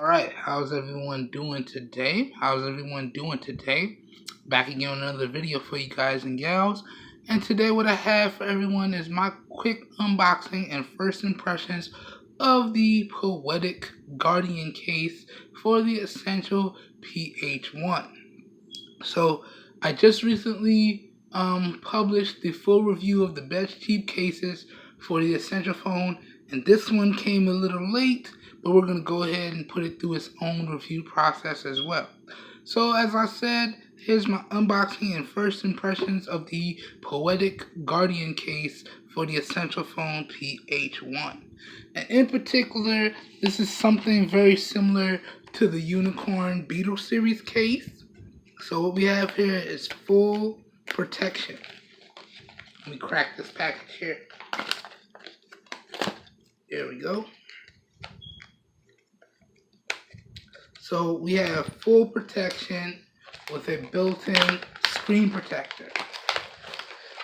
Alright, how's everyone doing today? Back again on another video for you guys and gals. And today what I have for everyone is my quick unboxing and first impressions of the Poetic Guardian case for the Essential PH1. So I just recently published the full review of the best cheap cases for the Essential phone, and this one came a little late, but we're going to go ahead and put it through its own review process as well. So as I said, here's my unboxing and first impressions of the Poetic Guardian case for the Essential phone PH1. And in particular, this is something very similar to the Unicorn Beetle series case. So what we have here is full protection. Let me crack this package here. There we go. So we have full protection with a built-in screen protector.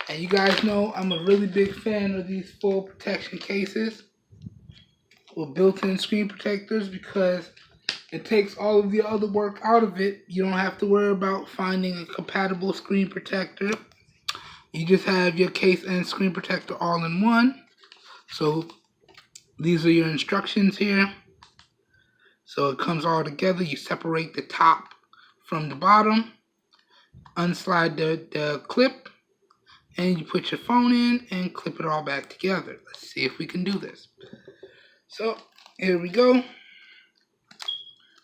And you guys know I'm a really big fan of these full protection cases with built-in screen protectors because it takes all of the other work out of it. You don't have to worry about finding a compatible screen protector. You just have your case and screen protector all in one. So these are your instructions here. So it comes all together. You separate the top from the bottom, unslide the clip, and you put your phone in and clip it all back together. Let's see if we can do this. So here we go.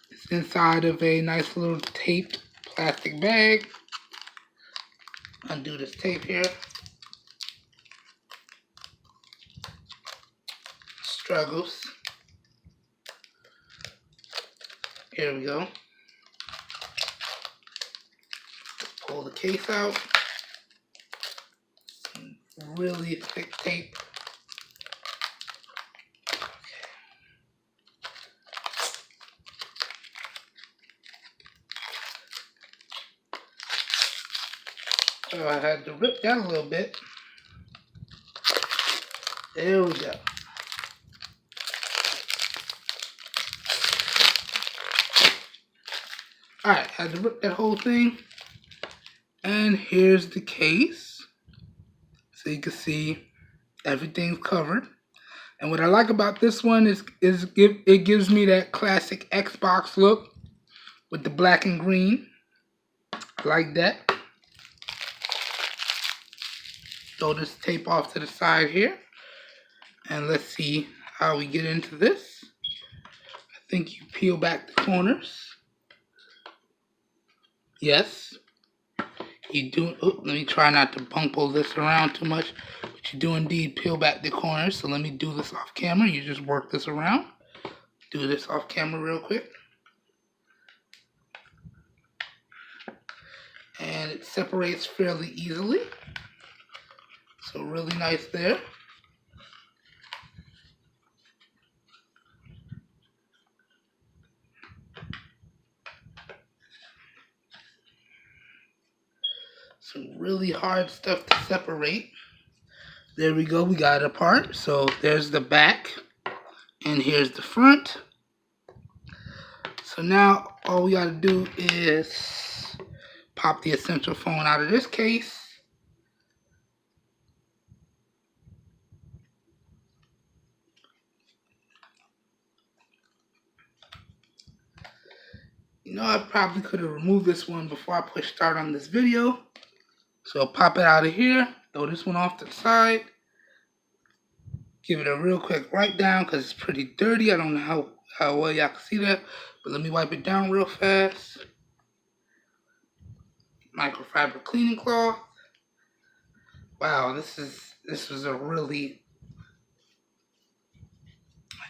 It's inside of a nice little taped plastic bag. Undo this tape here. Struggles. Here we go. Pull the case out. Really thick tape. So I had to rip that a little bit. There we go. Alright, I had to rip that whole thing. And here's the case. So you can see everything's covered. And what I like about this one is it gives me that classic Xbox look with the black and green. I like that. Throw this tape off to the side here. And let's see how we get into this. I think you peel back the corners. Yes. You do. Oh, let me try not to bumble this around too much. But you do indeed peel back the corners. So let me do this off camera. You just work this around. Do this off camera real quick. And it separates fairly easily. So really nice there. Some really hard stuff to separate. There we go, we got it apart. So there's the back and here's the front. So now all we gotta do is pop the Essential phone out of this case. You know, I probably could have removed this one before I push start on this video. So I'll pop it out of here, throw this one off to the side. Give it a real quick wipe down because it's pretty dirty. I don't know how well y'all can see that, but let me wipe it down real fast. Microfiber cleaning cloth. Wow, this was a really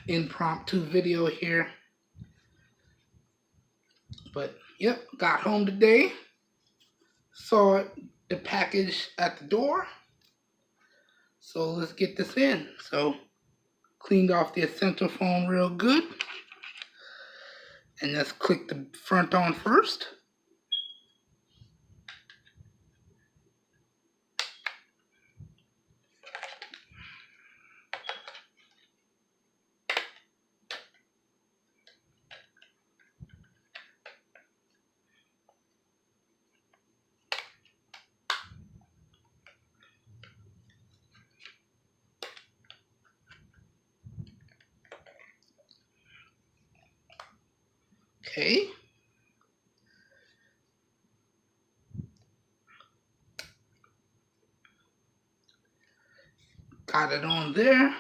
impromptu video here. But yep, got home today. Saw the package at the door. So let's get this in. So cleaned off the Essential phone real good. And let's click the front on first. Okay. Got it on there.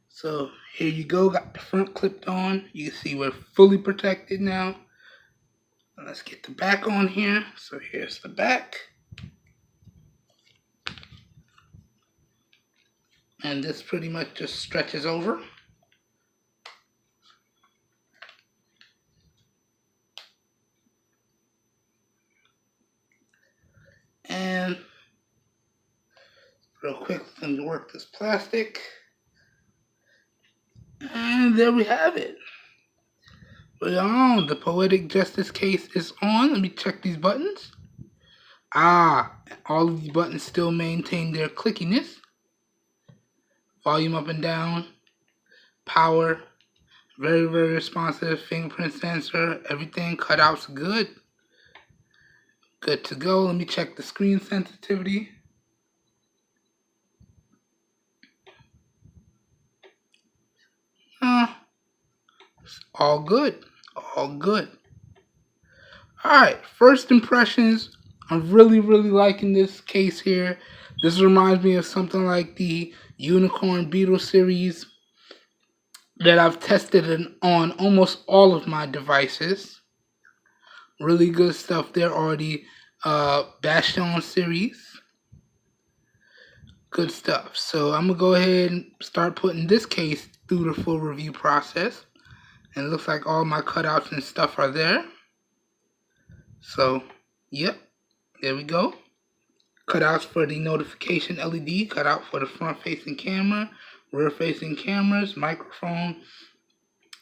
So here you go, got the front clipped on. You can see we're fully protected now. Let's get the back on here. So here's the back. And this pretty much just stretches over. And real quick, let me work this plastic. And there we have it. We're on. The Poetic Justice case is on. Let me check these buttons. All of these buttons still maintain their clickiness. Volume up and down. Power. Very, very responsive. Fingerprint sensor. Everything. Cutouts good. Good to go. Let me check the screen sensitivity. All good. All good. Alright, first impressions. I'm really, really liking this case here. This reminds me of something like the Unicorn Beetle series that I've tested on almost all of my devices. Really good stuff there already. Bastion series. Good stuff. So I'm going to go ahead and start putting this case through the full review process. And it looks like all my cutouts and stuff are there. So, yep, there we go. Cutouts for the notification LED, cutout for the front-facing camera, rear-facing cameras, microphone.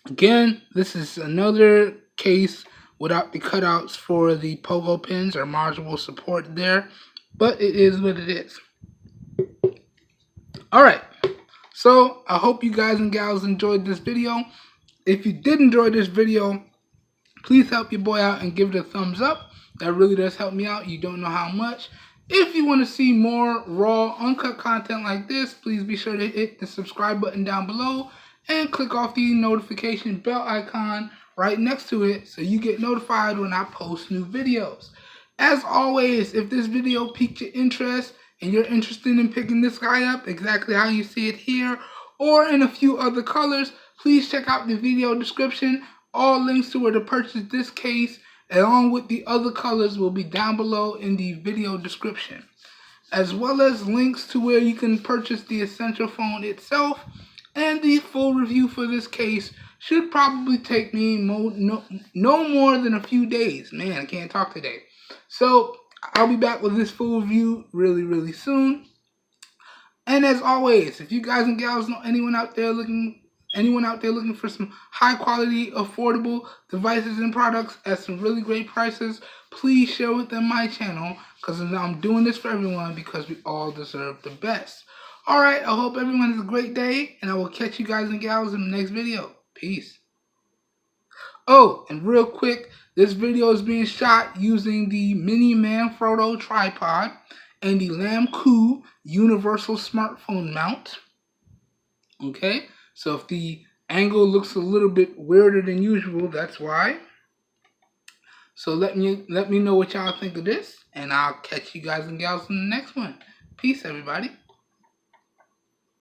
Again, this is another case without the cutouts for the pogo pins or module support there, but it is what it is. Alright, so I hope you guys and gals enjoyed this video. If you did enjoy this video, please help your boy out and give it a thumbs up. That really does help me out. You don't know how much. If you want to see more raw, uncut content like this, please be sure to hit the subscribe button down below and click off the notification bell icon right next to it so you get notified when I post new videos. As always, if this video piqued your interest and you're interested in picking this guy up exactly how you see it here or in a few other colors, please check out the video description. All links to where to purchase this case along with the other colors will be down below in the video description, as well as links to where you can purchase the essential phone itself. And the full review for this case should probably take me no more than a few days. Man, I can't talk today. So I'll be back with this full review really, really soon. And as always, if you guys and gals know anyone out there looking for some high quality, affordable devices and products at some really great prices, please share with them my channel, because I'm doing this for everyone because we all deserve the best. Alright, I hope everyone has a great day, and I will catch you guys and gals in the next video. Peace. Oh, and real quick, this video is being shot using the Mini Manfrotto tripod and the Lamco universal smartphone mount. Okay, so if the angle looks a little bit weirder than usual, that's why. So let me know what y'all think of this, and I'll catch you guys and gals in the next one. Peace, everybody.